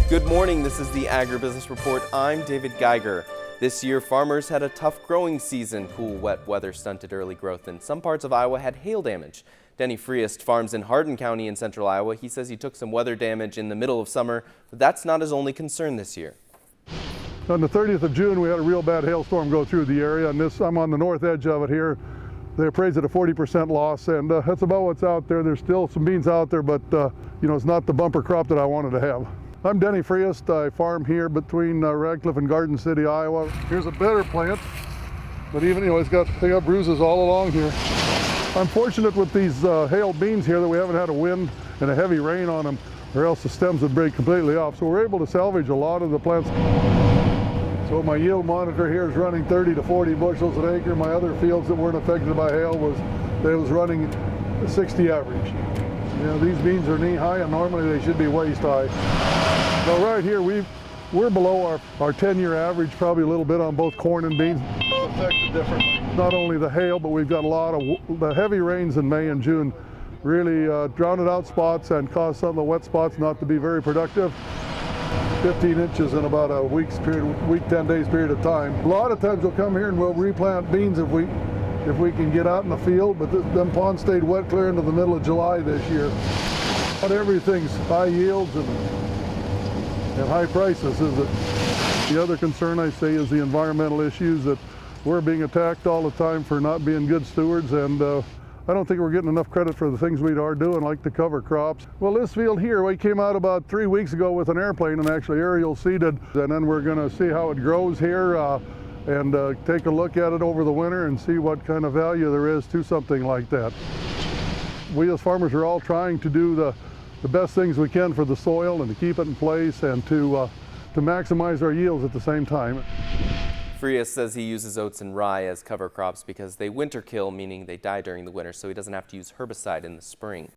Good morning, this is the Agribusiness Report. I'm David Geiger. This year, farmers had a tough growing season. Cool, wet weather stunted early growth, and some parts of Iowa had hail damage. Denny Friest farms in Hardin County in central Iowa. He says he took some weather damage in the middle of summer, but that's not his only concern this year. On the 30th of June, we had a real bad hailstorm go through the area, and I'm on the north edge of it here. They appraised it a 40% loss, and that's about what's out there. There's still some beans out there, but it's not the bumper crop that I wanted to have. I'm Denny Friest. I farm here between Radcliffe and Garden City, Iowa. Here's a better plant, but even, they got bruises all along here. I'm fortunate with these hail beans here that we haven't had a wind and a heavy rain on them, or else the stems would break completely off. So we're able to salvage a lot of the plants. So my yield monitor here is running 30 to 40 bushels an acre. My other fields that weren't affected by hail was running 60 average. These beans are knee high, and normally they should be waist high. Now right here, we're below our 10-year average, probably a little bit on both corn and beans. It's affected differently. Not only the hail, but we've got a lot of the heavy rains in May and June really drowned out spots and caused some of the wet spots not to be very productive. 15 inches in about a week, 10 days period of time. A lot of times we'll come here and we'll replant beans if we can get out in the field, but them ponds stayed wet clear into the middle of July this year. Not everything's high yields and high prices, is it? The other concern I say is the environmental issues, that we're being attacked all the time for not being good stewards, and I don't think we're getting enough credit for the things we are doing, like the cover crops. Well, this field here, we came out about 3 weeks ago with an airplane and actually aerial seeded, and then we're going to see how it grows here and take a look at it over the winter and see what kind of value there is to something like that. We as farmers are all trying to do the best things we can for the soil and to keep it in place and to maximize our yields at the same time. Friest says he uses oats and rye as cover crops because they winter kill, meaning they die during the winter, so he doesn't have to use herbicide in the spring.